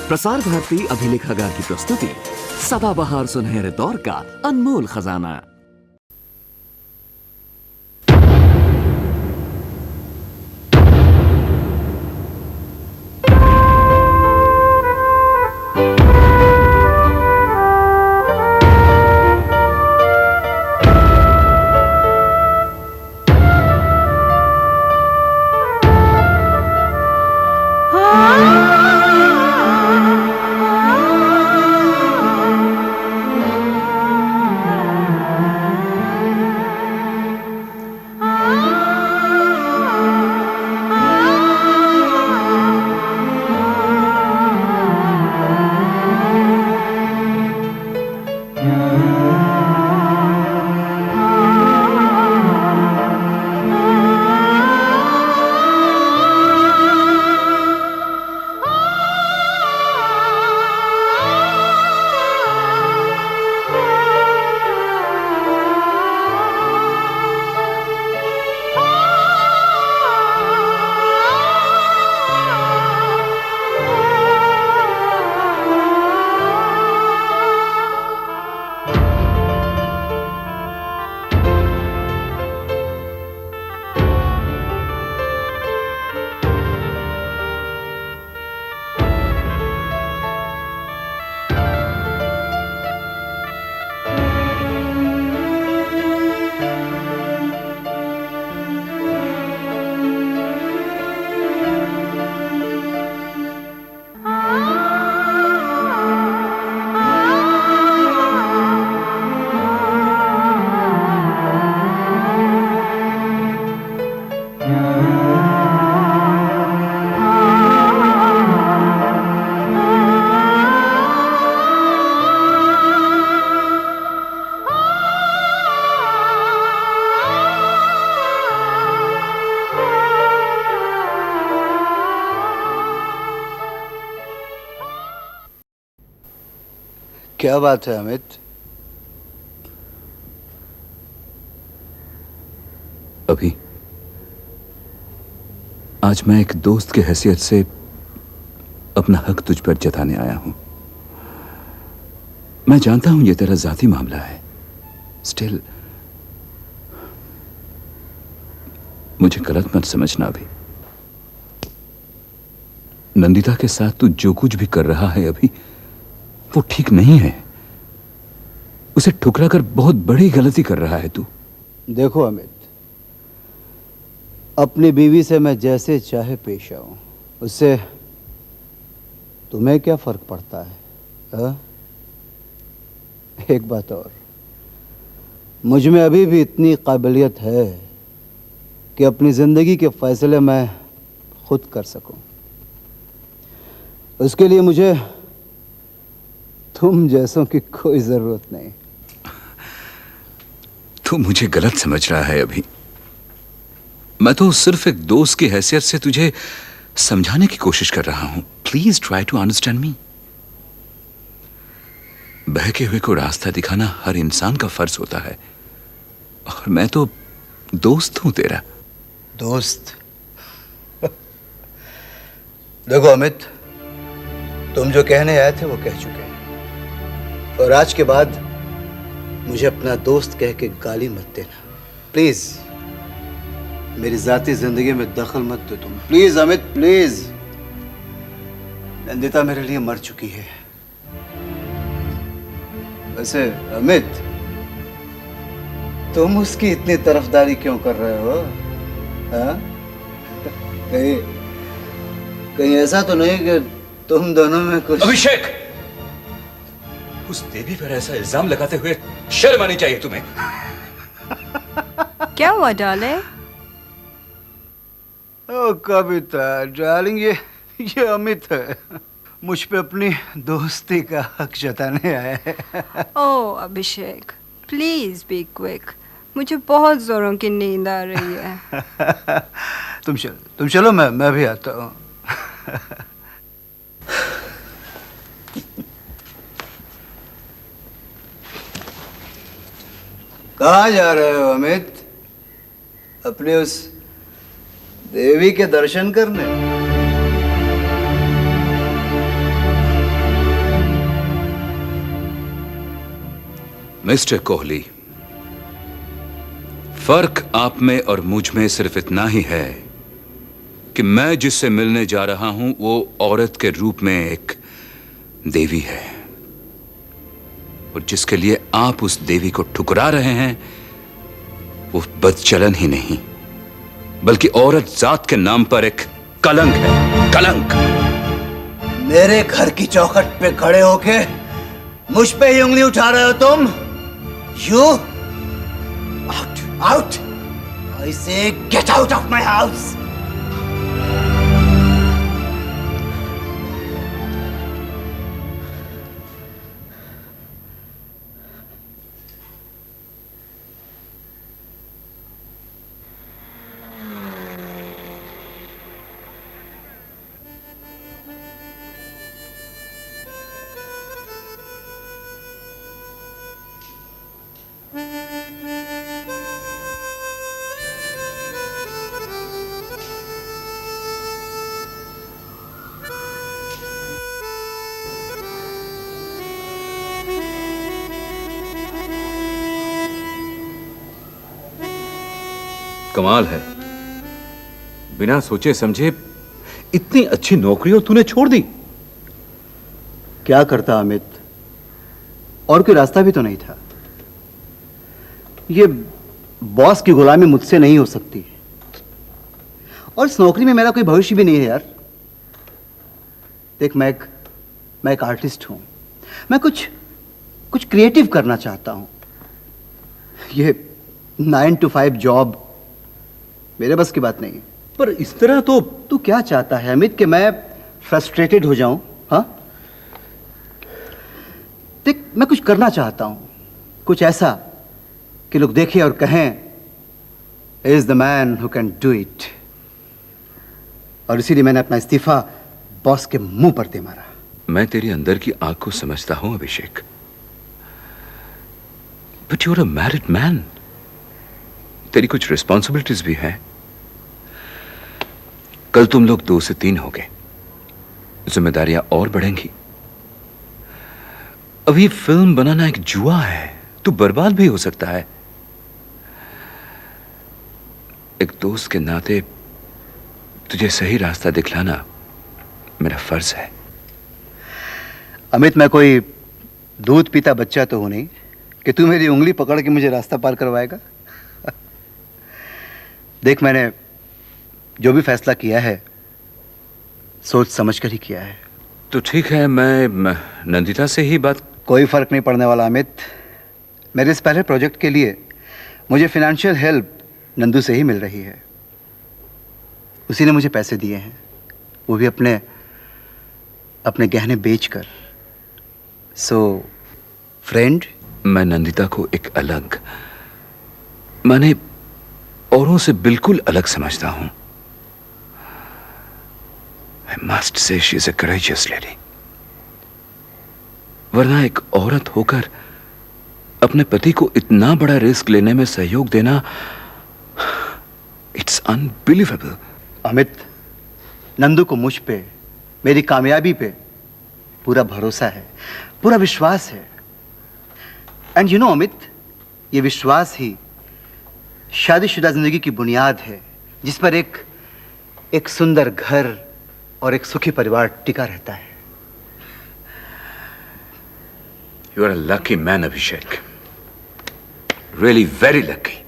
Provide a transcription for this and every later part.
प्रसार भारती अभिलेखागार की प्रस्तुति सदाबहार सुनहरे दौर का अनमोल खजाना। क्या बात है अमित? अभी आज मैं एक दोस्त की हैसियत से अपना हक तुझ पर जताने आया हूं। मैं जानता हूं यह तेरा जाती मामला है, स्टिल मुझे गलत मत समझना। अभी नंदिता के साथ तू जो कुछ भी कर रहा है अभी वो ठीक नहीं है। उसे ठुकरा कर बहुत बड़ी गलती कर रहा है तू। देखो अमित, अपनी बीवी से मैं जैसे चाहे पेश आऊं, उससे तुम्हें क्या फर्क पड़ता है? हा? एक बात और, मुझ में अभी भी इतनी काबिलियत है कि अपनी जिंदगी के फैसले मैं खुद कर सकूं। उसके लिए मुझे तुम जैसों की कोई जरूरत नहीं। तू मुझे गलत समझ रहा है अभी। मैं तो सिर्फ एक दोस्त की हैसियत से तुझे समझाने की कोशिश कर रहा हूं। Please try to understand me. बहके हुए को रास्ता दिखाना हर इंसान का फर्ज होता है, और मैं तो दोस्त हूं तेरा। दोस्त? देखो अमित, तुम जो कहने आए थे वो कह चुके हैं, और आज के बाद मुझे अपना दोस्त कह के गाली मत देना प्लीज। मेरी जाती जिंदगी में दखल मत दो तुम, प्लीज अमित, प्लीज। नंदिता मेरे लिए मर चुकी है। वैसे अमित, तुम उसकी इतनी तरफदारी क्यों कर रहे हो? हाँ? कहीं कहीं ऐसा तो नहीं कि तुम दोनों में कुछ? अभिषेक, उस देवी पर ऐसा इल्जाम लगाते हुए शर्म आनी चाहिए तुम्हें। क्या हुआ डार्लिंग? ओ कविता डार्लिंग, ये अमित है, मुझ पे अपनी दोस्ती का हक जताने आया है। ओह अभिषेक, प्लीज बी क्विक, मुझे बहुत जोरों की नींद आ रही है। तुम चलो, मैं भी आता हूँ। कहाँ जा रहे हो अमित? अपने उस देवी के दर्शन करने? मिस्टर कोहली, फर्क आप में और मुझ में सिर्फ इतना ही है कि मैं जिससे मिलने जा रहा हूं वो औरत के रूप में एक देवी है, और जिसके लिए आप उस देवी को ठुकरा रहे हैं वो बदचलन ही नहीं बल्कि औरत जात के नाम पर एक कलंक है। कलंक। मेरे घर की चौखट पे खड़े होके मुझ पे ही उंगली उठा रहे हो तुम? You out, out! I say get out of my house! कमाल है, बिना सोचे समझे इतनी अच्छी नौकरी और तूने छोड़ दी। क्या करता अमित, और कोई रास्ता भी तो नहीं था। ये बॉस की गुलामी मुझसे नहीं हो सकती, और इस नौकरी में मेरा कोई भविष्य भी नहीं है यार। देख, मैं एक आर्टिस्ट हूं। मैं कुछ क्रिएटिव करना चाहता हूं। ये 9 to 5 जॉब मेरे बस की बात नहीं है। पर इस तरह तो तू क्या चाहता है अमित, कि मैं फ्रस्ट्रेटेड हो जाऊं? हाँ, देख, मैं कुछ करना चाहता हूं, कुछ ऐसा कि लोग देखें और कहें is the man who can do it. और इसीलिए मैंने अपना इस्तीफा बॉस के मुंह पर दे मारा। मैं तेरी अंदर की आग को समझता हूं Abhishek, but you are a married man. तेरी कुछ रिस्पॉन्सिबिलिटीज भी हैं। कल तुम लोग 2 से 3 हो गए, जिम्मेदारियां और बढ़ेंगी। अभी फिल्म बनाना एक जुआ है, तू बर्बाद भी हो सकता है। एक दोस्त के नाते तुझे सही रास्ता दिखलाना मेरा फर्ज है। अमित, मैं कोई दूध पीता बच्चा तो हूं नहीं कि तू मेरी उंगली पकड़ के मुझे रास्ता पार करवाएगा। देख, मैंने जो भी फैसला किया है सोच समझ कर ही किया है। तो ठीक है, मैं नंदिता से ही बात। कोई फर्क नहीं पड़ने वाला अमित। मेरे इस पहले प्रोजेक्ट के लिए मुझे फाइनेंशियल हेल्प नंदू से ही मिल रही है। उसी ने मुझे पैसे दिए हैं, वो भी अपने गहने बेचकर। सो फ्रेंड, मैं नंदिता को एक अलग, माने औरों से बिल्कुल अलग समझता हूं। I must say she is a courageous lady. वरना एक औरत होकर अपने पति को इतना बड़ा रिस्क लेने में सहयोग देना, इट्स अनबिलीवेबल। अमित, नंदू को मुझ पे, मेरी कामयाबी पे पूरा भरोसा है, पूरा विश्वास है। एंड यू नो अमित, ये विश्वास ही शादीशुदा जिंदगी की बुनियाद है, जिस पर एक सुंदर घर और एक सुखी परिवार टिका रहता है। You are a lucky man, Abhishek. Really very lucky.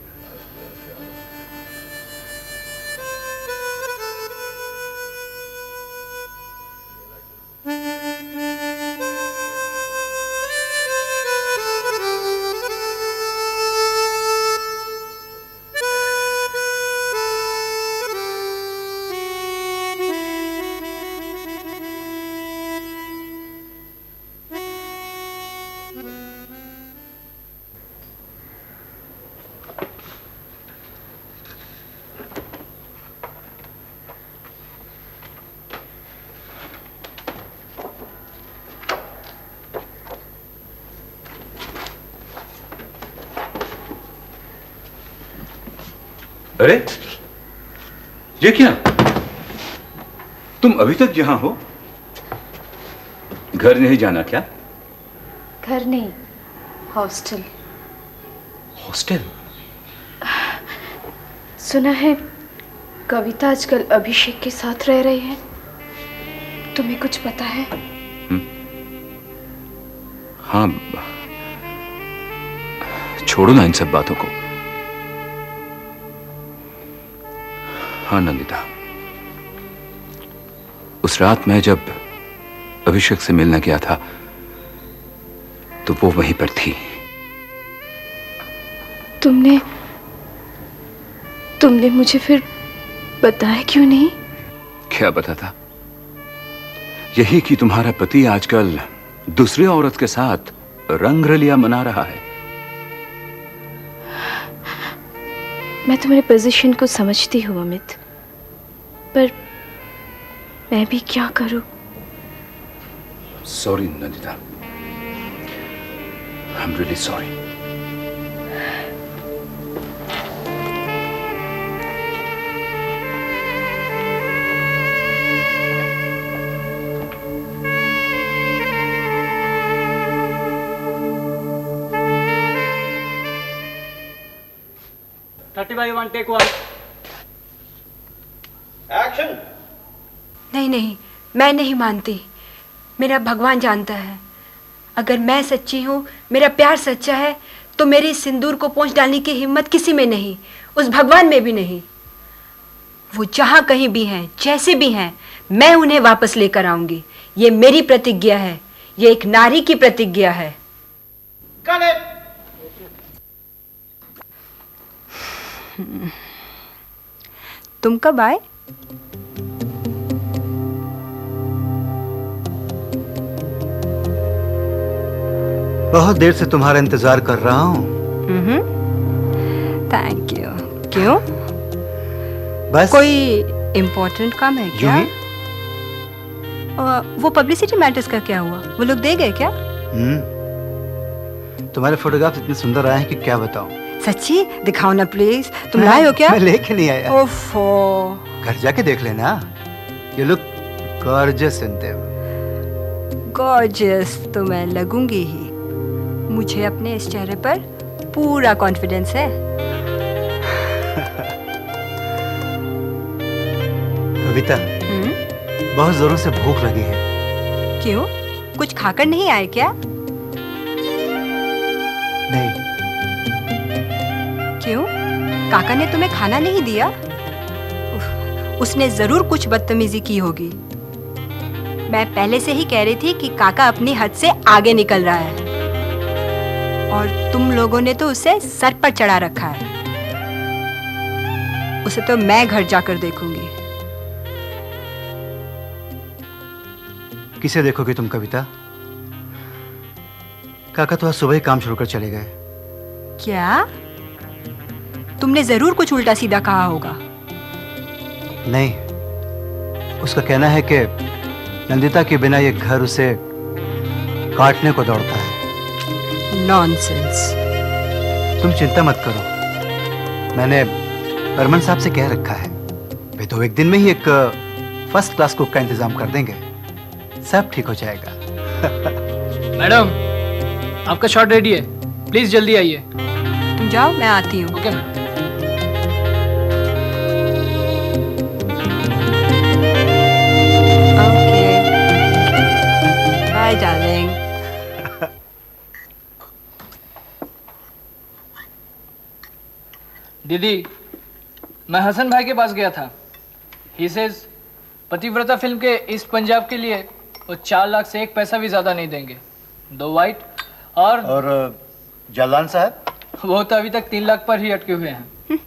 अरे ये क्या, तुम अभी तक यहां हो? घर नहीं जाना क्या? घर नहीं, हॉस्टल। हॉस्टल? सुना है कविता आजकल अभिषेक के साथ रह रही है। तुम्हें कुछ पता है? हाँ, छोड़ो ना इन सब बातों को। हाँ नंदिता, उस रात मैं जब अभिषेक से मिलने गया था तो वो वहीं पर थी। तुमने मुझे फिर बताया क्यों नहीं? क्या बताता? यही कि तुम्हारा पति आजकल दूसरी औरत के साथ रंगरलिया मना रहा है। मैं तुम्हारे पोजीशन को समझती हूँ अमित, पर मैं भी क्या करूं? Sorry Nandita, I am really sorry. नहीं नहीं, मैं नहीं मानती। मेरा भगवान जानता है, अगर मैं सच्ची हूँ, मेरा प्यार सच्चा है, तो मेरी सिंदूर को पोंछ डालने की हिम्मत किसी में नहीं, उस भगवान में भी नहीं। वो जहाँ कहीं भी हैं, जैसे भी हैं, मैं उन्हें वापस लेकर आऊंगी। ये मेरी प्रतिज्ञा है, ये एक नारी की प्रतिज्ञा है। तुम कब आए? बहुत देर से तुम्हारा इंतजार कर रहा हूँ। Thank you. क्यों? बस कोई इम्पोर्टेंट काम है क्या? वो पब्लिसिटी मैटर्स का क्या हुआ? वो लोग दे गए क्या? तुम्हारे फोटोग्राफ इतने सुंदर आए हैं कि क्या बताऊं। सच्ची? दिखाओ ना प्लीज। तुम लाए हो क्या? मैं लेके नहीं आया। ओफो। घर जाके देख लेना। You look gorgeous in them. Gorgeous तो मैं लगूंगी ही। मुझे अपने इस चेहरे पर पूरा कॉन्फिडेंस है। कविता, बहुत जोरों से भूख लगी है। क्यों? कुछ खाकर नहीं आए क्या? नहीं। क्यों? काका ने तुम्हें खाना नहीं दिया? उसने जरूर कुछ बदतमीजी की होगी। मैं पहले से ही कह रही थी कि काका अपनी हद से आगे निकल रहा है, और तुम लोगों ने तो उसे सर पर चढ़ा रखा है। उसे तो मैं घर जाकर देखूंगी। किसे देखोगे तुम कविता? काका तो आज सुबह ही काम शुरू कर चले गए। क्या? तुमने जरूर कुछ उल्टा सीधा कहा होगा। नहीं, उसका कहना है कि नंदिता के बिना ये घर उसे काटने को दौड़ता है। नॉनसेंस। तुम चिंता मत करो, मैंने बर्मन साहब से कह रखा है, वे तो एक दिन में ही एक फर्स्ट क्लास कुक का इंतजाम कर देंगे। सब ठीक हो जाएगा। मैडम, आपका शॉट रेडी है, प्लीज जल्दी आइए। तुम जाओ, मैं आती हूँ। Okay ma'am. Bye darling. दीदी, मैं हसन भाई के पास गया था। ही सेज पतिव्रता फिल्म के इस पंजाब के लिए वो 4 लाख से 1 पैसा भी ज्यादा नहीं देंगे। 2 वाइट और जालान साहब? वो तो अभी तक 3 लाख पर ही अटके हुए हैं।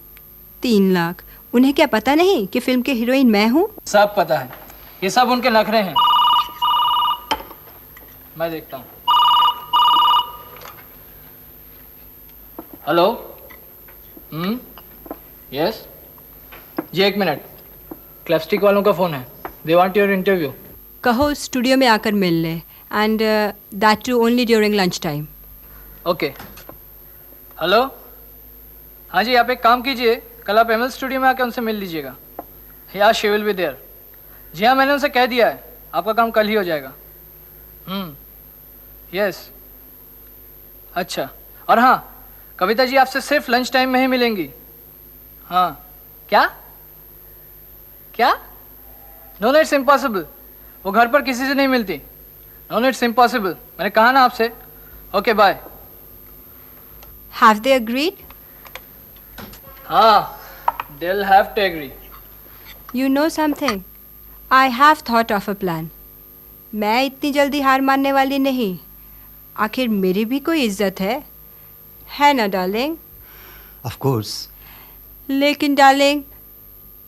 3 लाख? उन्हें क्या पता नहीं कि फिल्म के हीरोइन मैं हूँ? सब पता है, ये सब उनके नखरे हैं। मैं देखता हूँ। हेलो। यस जी, 1 मिनट। क्लैपस्टिक वालों का फोन है, दे वांट योर इंटरव्यू। कहो स्टूडियो में आकर मिल ले, and that too only during lunch time. Okay. Hello. हाँ जी, आप एक काम कीजिए, कल आप एमएल स्टूडियो में आकर उनसे मिल लीजिएगा। या शी विल बी देयर। जी हाँ, मैंने उनसे कह दिया है, आपका काम कल ही हो जाएगा। यस। अच्छा, और हाँ, कविता जी आपसे सिर्फ लंच टाइम में ही मिलेंगी। हाँ क्या क्या? नो इट्स इम्पॉसिबल, वो घर पर किसी से नहीं मिलती। नो इट्स इम्पॉसिबल, मैंने कहा ना आपसे। Okay bye. Have they agreed? हाँ, they'll have to agree. You know something? I have thought of a plan. मैं इतनी जल्दी हार मानने वाली नहीं। आखिर मेरी भी कोई इज्जत है ना डार्लिंग? Of course. लेकिन डार्लिंग,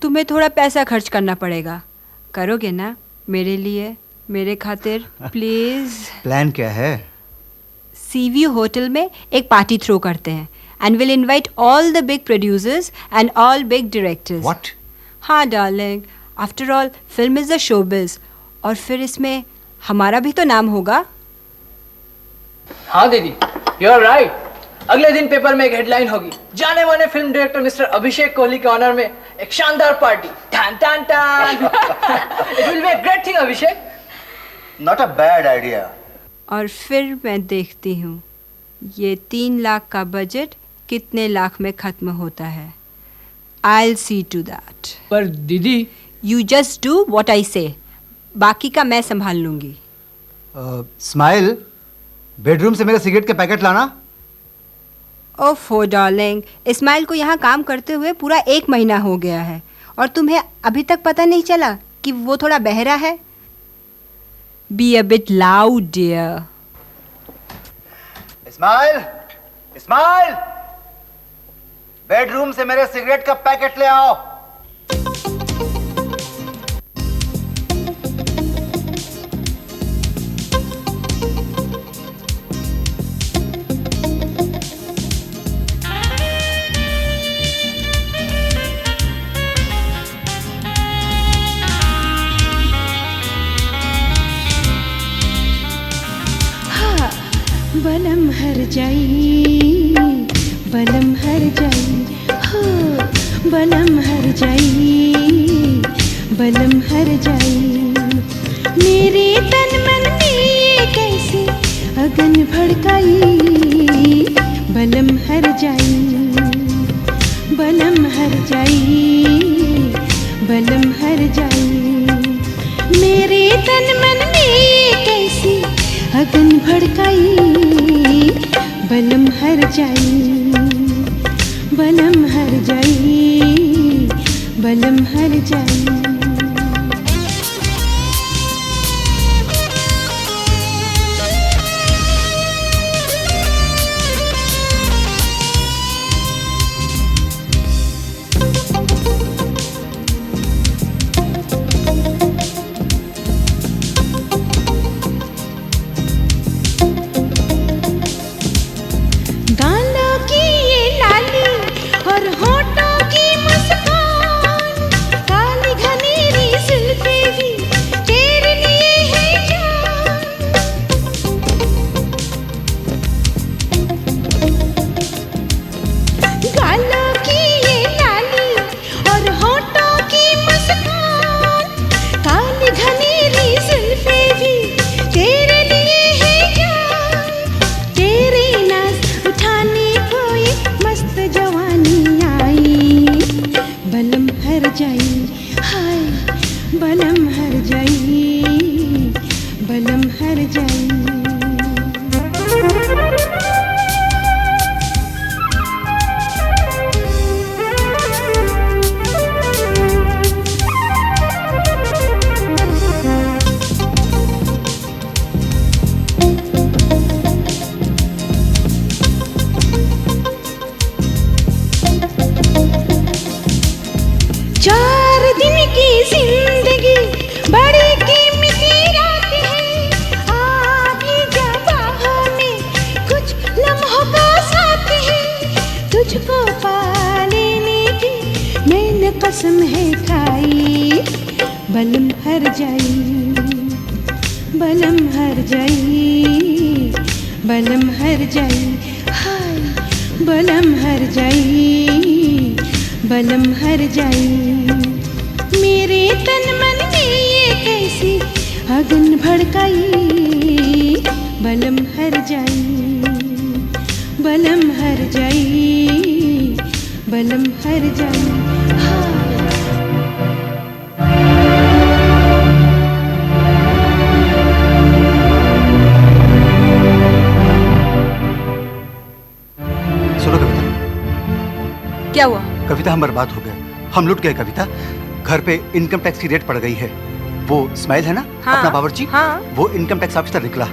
तुम्हें थोड़ा पैसा खर्च करना पड़ेगा। करोगे ना मेरे लिए, मेरे खातिर? प्लीज। प्लान क्या है? सीवी होटल में एक पार्टी थ्रो करते हैं and will invite all the big producers and all big directors. What? हाँ darling, after all film is the showbiz, और फिर इसमें हमारा भी तो नाम होगा। हाँ दीदी, यू आर राइट। अगले दिन पेपर में एक हेडलाइन होगी, जाने माने फिल्म डायरेक्टर मिस्टर अभिषेक कोहली के ऑनर में एक शानदार पार्टी। टान टान टान। It will be a great thing Abhishek. Not a bad idea. और फिर मैं देखती हूँ ये 3 लाख का बजट कितने लाख में खत्म होता है। I'll see to that. पर दीदी। You just do what I say. बाकी का मैं संभाल लूंगी। स्माइल, बेडरूम से मेरे सिगरेट के पैकेट लाना। ओफो डार्लिंग, इस्माइल को यहाँ काम करते हुए पूरा 1 महीना हो गया है और तुम्हें अभी तक पता नहीं चला कि वो थोड़ा बहरा है। Be a bit loud, dear. Ismail, Ismail, bedroom से मेरे सिगरेट का पैकेट ले आओ। बलम हर जाई, बलम हर जाई, हो बलम हर जाई, बलम हर जाई। मेरे तन मन में कैसे अगन भड़काई, बलम हर जाई, बलम हर जाई, बलम हर जाई। मेरे तन मन में कैसे अगन भड़काई, बलम हर जाई, बलम हर जाई, बलम हर जाई। कसम है खाई, बलम हर जाई, बलम हर जाई, बलम हर जाई, हाय बलम हर जाई, बलम हर जाई। मेरे तन मन में ये कैसी अगन भड़काई, बलम हर जाई, बलम हर जाई, बलम हर जाई हाँ। सुनो कविता, क्या हुआ? कविता हम बर्बाद हो गए, हम लुट गए कविता। घर पे इनकम टैक्स की रेट पड़ गई है। वो इस्माइल है ना, हाँ, अपना बावर्ची, हाँ। वो इनकम टैक्स ऑफिसर निकला।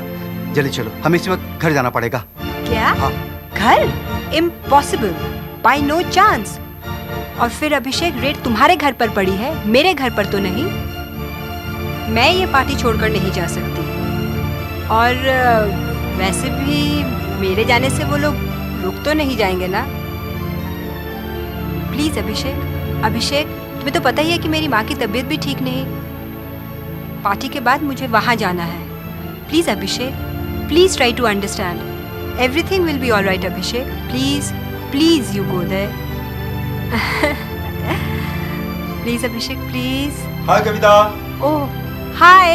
जल्दी चलो, हमें इसी वक्त घर जाना पड़ेगा। क्या? हाँ। घर? Impossible, by no chance. और फिर अभिषेक, रेट तुम्हारे घर पर पड़ी है, मेरे घर पर तो नहीं। मैं ये पार्टी छोड़कर नहीं जा सकती। और वैसे भी मेरे जाने से वो लोग रुक तो नहीं जाएंगे ना। प्लीज अभिषेक, अभिषेक, तुम्हें तो पता ही है कि मेरी माँ की तबीयत भी ठीक नहीं। पार्टी के बाद मुझे वहाँ जाना है। Please Abhishek, please try to understand. Everything will be all right Abhishek, please please you go there. Please Abhishek, please. Hi Kavita. Oh hi.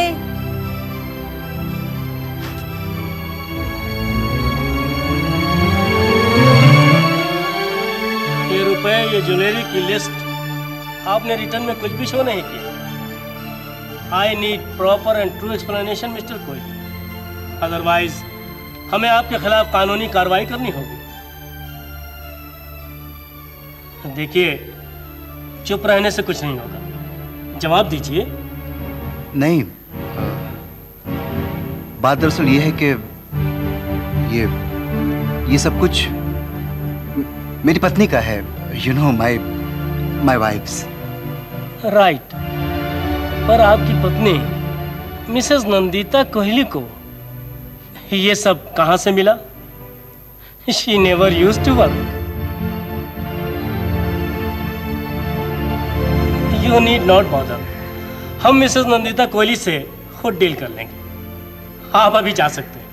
ये रुपए, ये ज्वेलरी की लिस्ट आपने रिटर्न में कुछ भी शो नहीं किया। I need proper and true explanation mister Kohli, otherwise हमें आपके खिलाफ कानूनी कार्रवाई करनी होगी। देखिए, चुप रहने से कुछ नहीं होगा, जवाब दीजिए। नहीं, बात दरअसल ये है कि ये सब कुछ मेरी पत्नी का है। You know my wives. Right, पर आपकी पत्नी मिसेस नंदिता कोहली को ये सब कहां से मिला? She never used to work. You need not bother, हम मिसेस नंदिता कोहली से खुद डील कर लेंगे। आप अभी जा सकते हैं।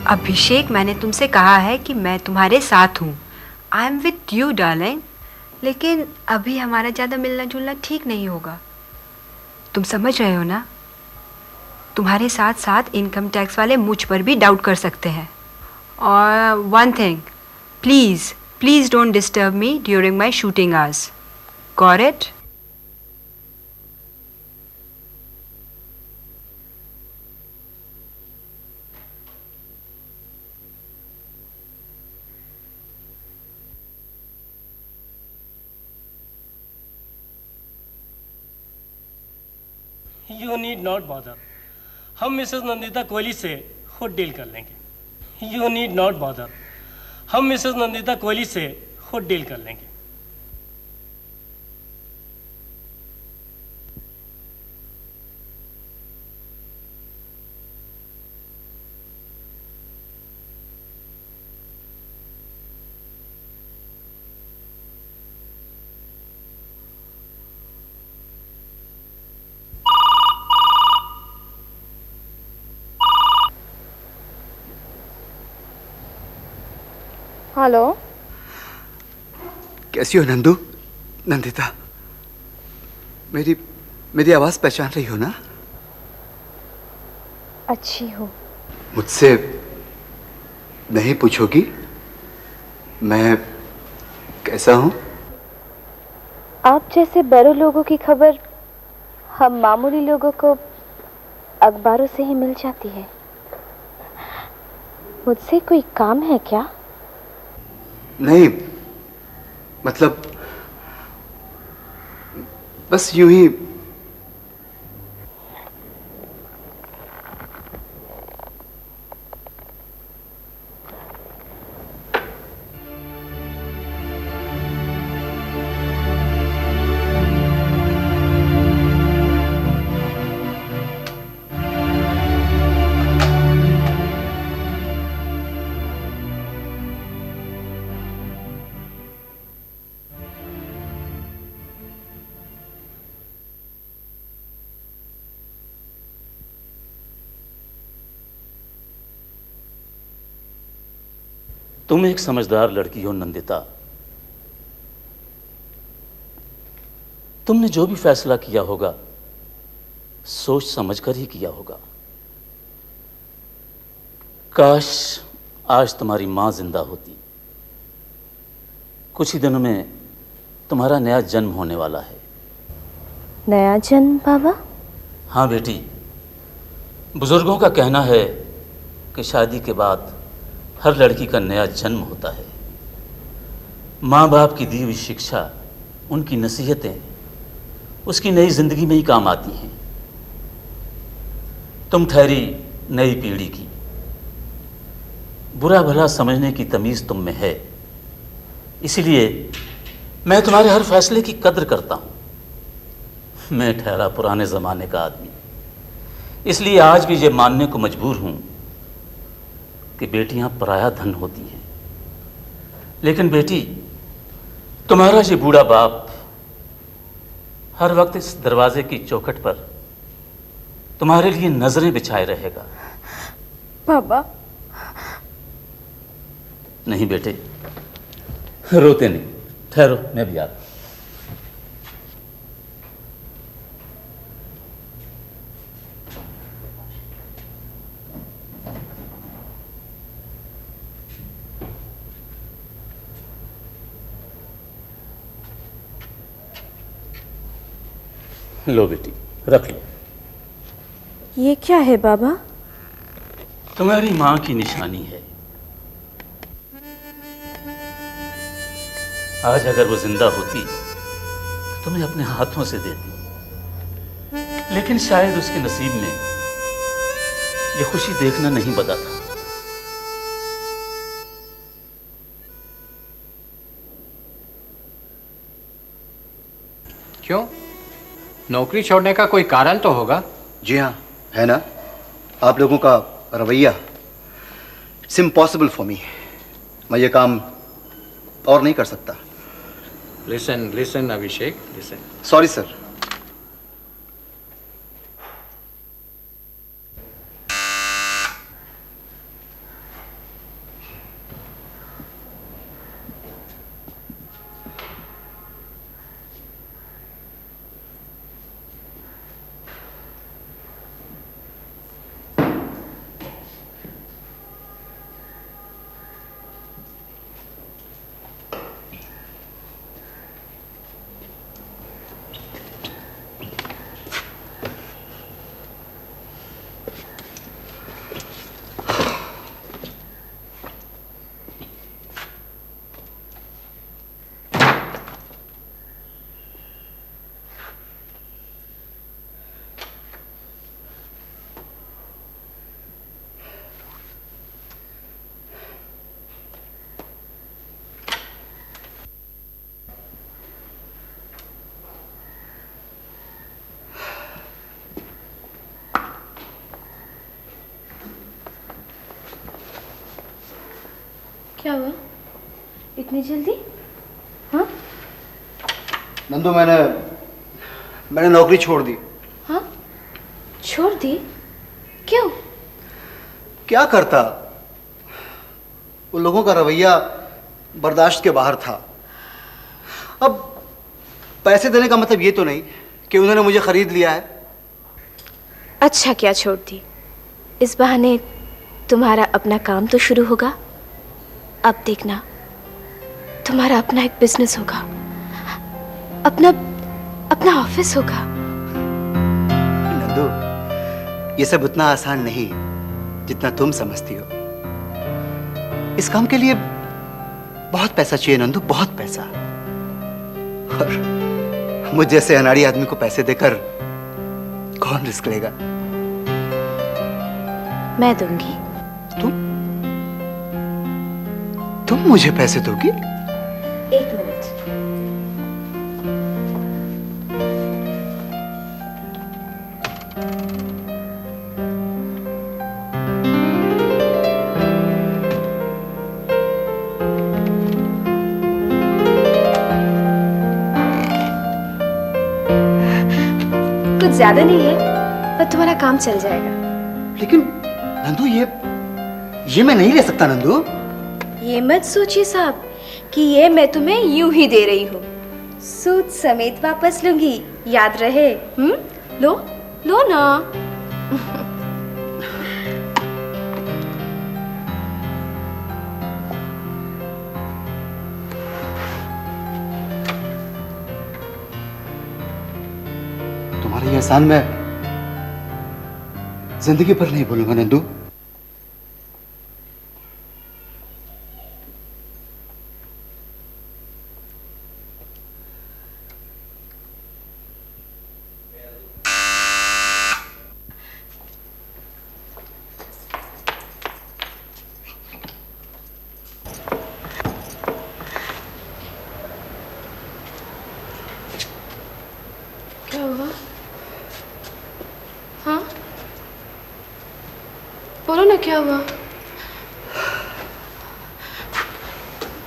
अभिषेक, मैंने तुमसे कहा है कि मैं तुम्हारे साथ हूँ। I am with you darling. लेकिन अभी हमारा ज़्यादा मिलना जुलना ठीक नहीं होगा। तुम समझ रहे हो ना? तुम्हारे साथ साथ इनकम टैक्स वाले मुझ पर भी डाउट कर सकते हैं। और one thing, please please don't disturb me during my shooting hours. Got it? You need not bother, हम मिसेस नंदिता कोहली से खुद डील कर लेंगे। यू नीड नॉट बॉदर, हम मिसेस नंदिता कोहली से खुद डील कर लेंगे। हेलो, कैसी हो नंदू? नंदिता, मेरी आवाज पहचान रही हो ना? अच्छी हो। मुझसे नहीं पूछोगी मैं कैसा हूं? आप जैसे बड़े लोगों की खबर हम मामूली लोगों को अखबारों से ही मिल जाती है। मुझसे कोई काम है क्या? नहीं, मतलब बस यूं ही। तुम एक समझदार लड़की हो नंदिता, तुमने जो भी फैसला किया होगा सोच समझकर ही किया होगा। काश आज तुम्हारी मां जिंदा होती। कुछ ही दिनों में तुम्हारा नया जन्म होने वाला है। नया जन्म बाबा? हाँ बेटी, बुजुर्गों का कहना है कि शादी के बाद हर लड़की का नया जन्म होता है। माँ बाप की दी हुई शिक्षा, उनकी नसीहतें उसकी नई जिंदगी में ही काम आती हैं। तुम ठहरी नई पीढ़ी की, बुरा भला समझने की तमीज तुम में है, इसलिए मैं तुम्हारे हर फैसले की कद्र करता हूं। मैं ठहरा पुराने जमाने का आदमी, इसलिए आज भी ये मानने को मजबूर हूं कि बेटियां पराया धन होती हैं। लेकिन बेटी, तुम्हारा ये बूढ़ा बाप हर वक्त इस दरवाजे की चौखट पर तुम्हारे लिए नजरें बिछाए रहेगा। बाबा। नहीं बेटे, रोते नहीं, ठहरो, मैं भी आता। लो बेटी, रख लो। ये क्या है बाबा? तुम्हारी मां की निशानी है। आज अगर वो जिंदा होती तो तुम्हें अपने हाथों से देती, लेकिन शायद उसके नसीब में ये खुशी देखना नहीं बता था। क्यों? नौकरी छोड़ने का कोई कारण तो होगा? जी हाँ, है ना। आप लोगों का रवैया, इट्स इम्पॉसिबल फॉर मी। मैं ये काम और नहीं कर सकता। लिसन लिसन अभिषेक, लिसन। Sorry sir. क्या हुआ इतनी जल्दी? हाँ नंदू, मैंने नौकरी छोड़ दी। हाँ, छोड़ दी? क्यों? क्या करता, उन लोगों का रवैया बर्दाश्त के बाहर था। अब पैसे देने का मतलब ये तो नहीं कि उन्होंने मुझे खरीद लिया है। अच्छा क्या छोड़ दी? इस बहाने तुम्हारा अपना काम तो शुरू होगा। अब देखना, तुम्हारा अपना एक बिजनेस होगा, अपना ऑफिस होगा। नंदू, ये सब उतना आसान नहीं जितना तुम समझती हो। इस काम के लिए बहुत पैसा चाहिए नंदू, बहुत पैसा। और मुझ जैसे अनाड़ी आदमी को पैसे देकर कौन रिस्क लेगा? मैं दूंगी। तुम मुझे पैसे दोगी? एक मिनट। कुछ ज्यादा नहीं है, पर तुम्हारा काम चल जाएगा। लेकिन नंदू, ये मैं नहीं ले सकता नंदू। ये मत सोचिए साहब कि ये मैं तुम्हें यूं ही दे रही हूँ। सूद समेत वापस लूंगी, याद रहे। लो लो ना। तुम्हारा ये एहसान मैं जिंदगी पर नहीं भूलूंगा नंदू। क्या हुआ? हाँ, बोलो ना क्या हुआ?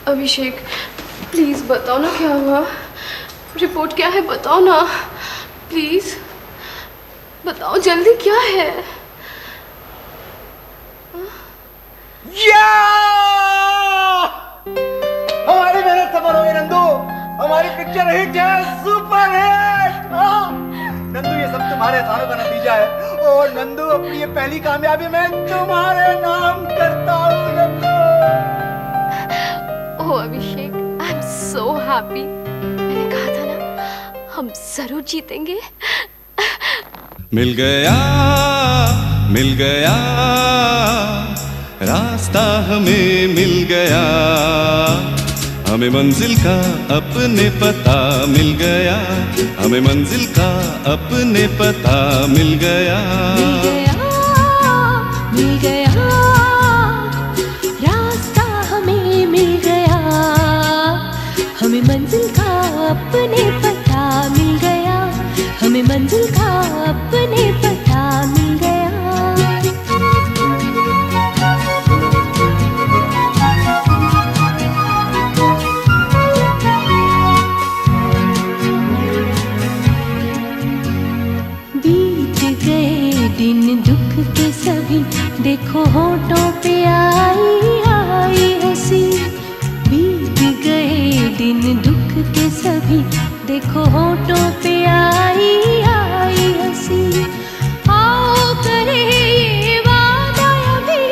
अभिषेक प्लीज बताओ ना क्या हुआ। रिपोर्ट क्या है बताओ ना, प्लीज बताओ जल्दी, क्या है? हमारी मेहनत सफल हो गई नंदू, हमारी पिक्चर हिट है, सुपर हिट। नंदू ये सब तुम्हारे एहसानों का नतीजा है। और नंदू अपनी ये पहली कामयाबी मैं तुम्हारे नाम करता हूँ नंदू। ओह अभिषेक, आई एम सो हैप्पी। मैंने कहा था ना हम जरूर जीतेंगे। मिल गया रास्ता हमें मिल गया, हमें मंजिल का अपने पता मिल गया, हमें मंजिल का अपने पता मिल गया। मिल गया रास्ता हमें मिल गया, हमें मंजिल का अपने पता मिल गया, हमें मंजिल का अपने पता मिल गया। दिन दुख के सभी देखो होठों पे आई आई हंसी, बीत गए दिन दुख के सभी देखो होठों पे आई आई हंसी। आओ करे ये वादा अभी,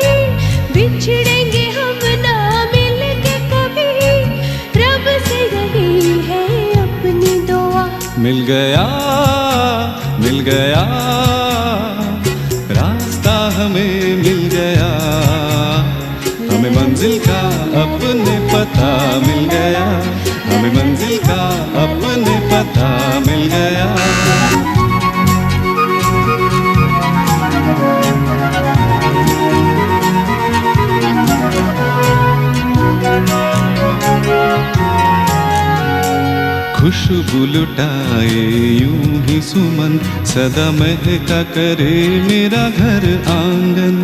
बिछड़ेंगे हम ना मिल के कभी, रब से यही है अपनी दुआ। मिल गया रास्ता हमें मिल गया, हमें मंजिल का अपने पता मिल गया, हमें मंजिल का अपने पता मिल गया। खुशबू लुटाए यूं ही सुमन, सदा महका करे मेरा घर आंगन।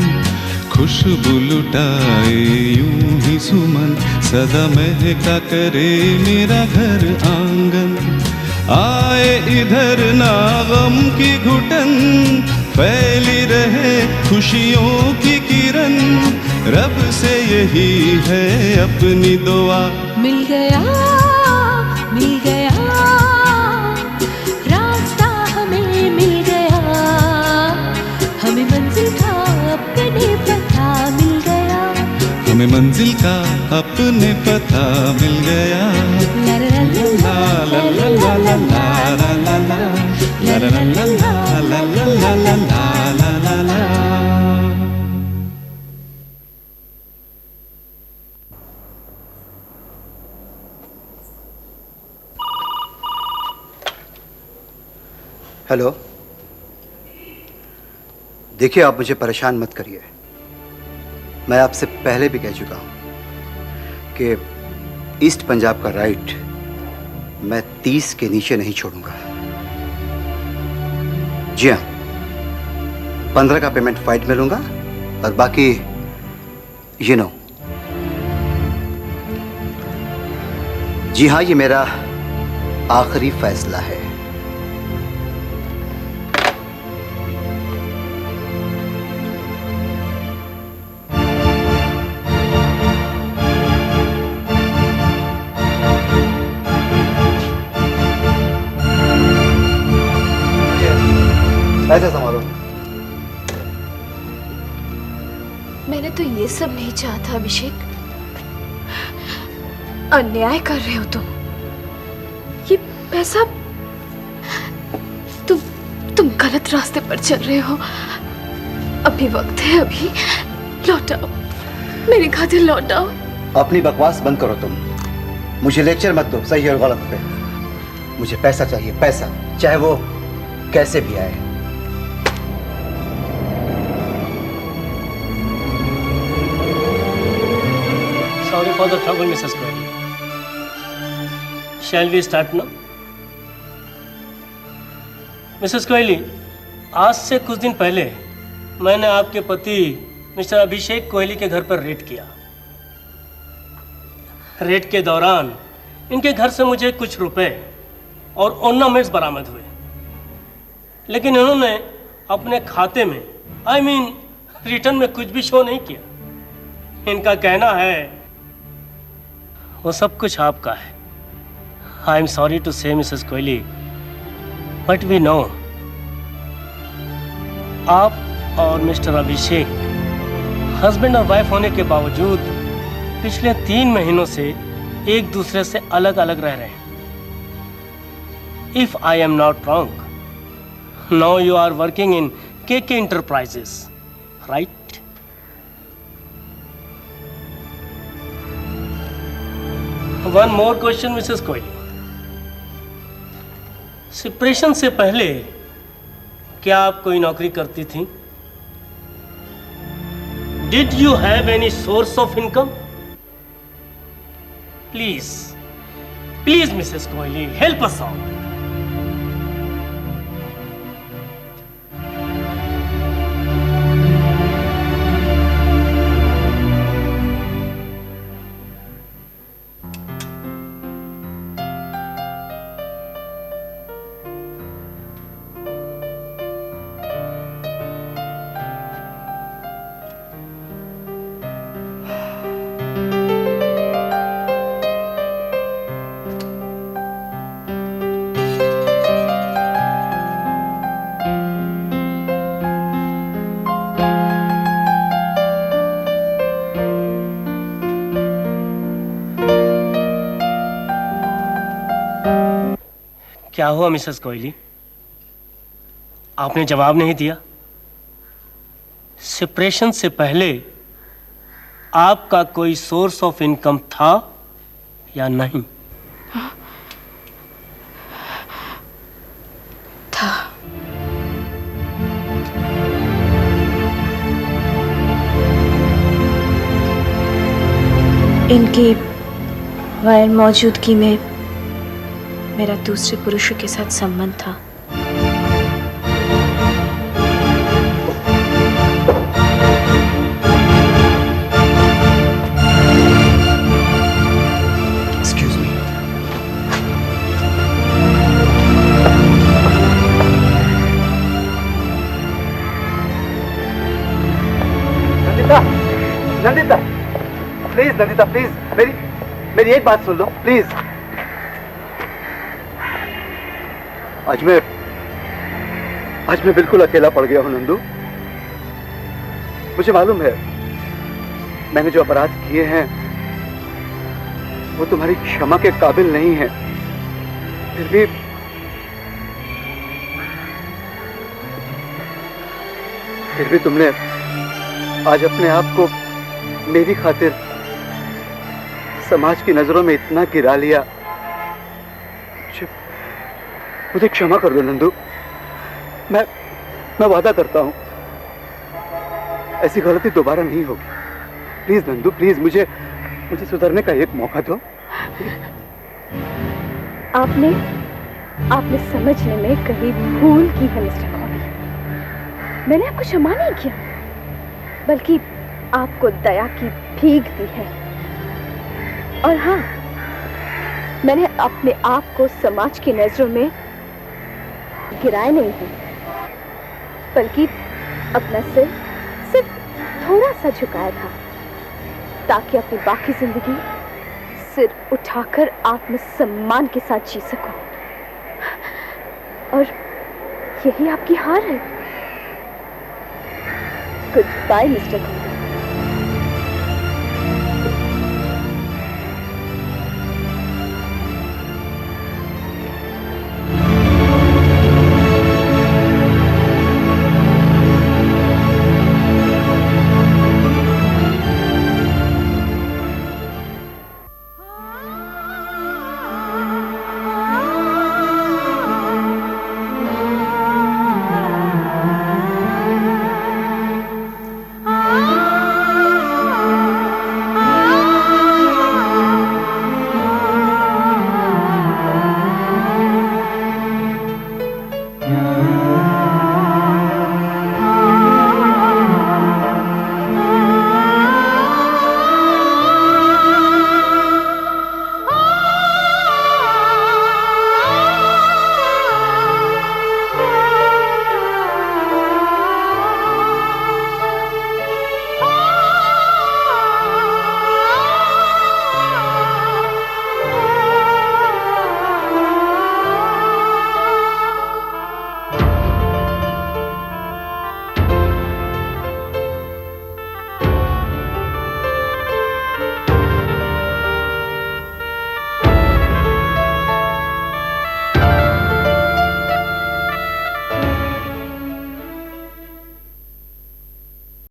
खुशबू लुटाए यूं ही सुमन, सदा महका करे मेरा घर आंगन। आए इधर ना गम की घुटन, फैली रहे खुशियों की किरण, रब से यही है अपनी दुआ। मिल गया रास्ता हमें मिल गया, हमें मंजिल का अपने पता मिल गया, हमें मंजिल का अपने पता मिल गया। ला ला ला ला ला ला ला ला ला ला ला ला ला ला ला ला ला। हेलो, देखिए आप मुझे परेशान मत करिए। मैं आपसे पहले भी कह चुका हूं कि ईस्ट पंजाब का राइट मैं 30 के नीचे नहीं छोड़ूंगा। जी हाँ, 15 का पेमेंट फाइट में लूंगा और बाकी यू नो। जी हाँ, ये मेरा आखिरी फैसला है। ऐसे संभालो। मैंने तो ये सब नहीं चाहा था अभिषेक। अन्याय कर रहे हो तुम। ये पैसा तुम गलत रास्ते पर चल रहे हो। अभी वक्त है, अभी लौटाओ मेरी खातिर, लौटाओ। अपनी बकवास बंद करो तुम। मुझे लेक्चर मत दो सही और गलत पे। मुझे पैसा चाहिए, पैसा, चाहे वो कैसे भी आए। Sorry for the trouble, Mrs. Query. Shall we start now? Mrs Kohli, आज से कुछ दिन पहले मैंने आपके पति मिस्टर अभिषेक कोहली के घर पर रेड किया। रेड के दौरान इनके घर से मुझे कुछ रुपए और ऑर्नामेंट्स बरामद हुए, लेकिन इन्होंने अपने खाते में रिटर्न में कुछ भी शो नहीं किया। इनका कहना है वो सब कुछ आपका है। I am sorry to say Mrs Kohli, but we know आप और मिस्टर अभिषेक हस्बैंड और वाइफ होने के बावजूद पिछले 3 महीनों से एक दूसरे से अलग अलग रह रहे हैं। If I am not wrong, now you are working in KK Enterprises, right? One more question Mrs Kohli, separation से पहले क्या आप कोई नौकरी करती थी? Did you have any source of income? Please please Mrs Kohli, help us out. क्या हुआ मिसेस कोहली, आपने जवाब नहीं दिया? सेपरेशन से पहले आपका कोई सोर्स ऑफ इनकम था या नहीं? था। इनकी गैर मौजूदगी में मेरा दूसरे पुरुषों के साथ संबंध था। Excuse me. Nandita, Nandita, please Nandita, please मेरी एक बात सुन लो प्लीज। आज मैं बिल्कुल अकेला पड़ गया हूं नंदू। मुझे मालूम है मैंने जो अपराध किए हैं वो तुम्हारी क्षमा के काबिल नहीं है। फिर भी तुमने आज अपने आप को मेरी खातिर समाज की नजरों में इतना गिरा लिया। मुझे क्षमा कर दो नंदू। मैं वादा करता हूं ऐसी गलती दोबारा नहीं होगी। प्लीज नंदू, प्लीज मुझे सुधरने का एक मौका दो। आपने समझने में कहीं भूल की है मिस्टर कॉली। मैंने आपको क्षमा नहीं किया, बल्कि आपको दया की भीख दी है। और हाँ, मैंने अपने आप को समाज की नजरों में गिराया नहीं है, बल्कि अपना सिर्फ थोड़ा सा झुकाया था, ताकि अपनी बाकी जिंदगी सिर उठाकर आत्मसम्मान के साथ जी सकूं। और यही आपकी हार है। Good bye Mr Kohli.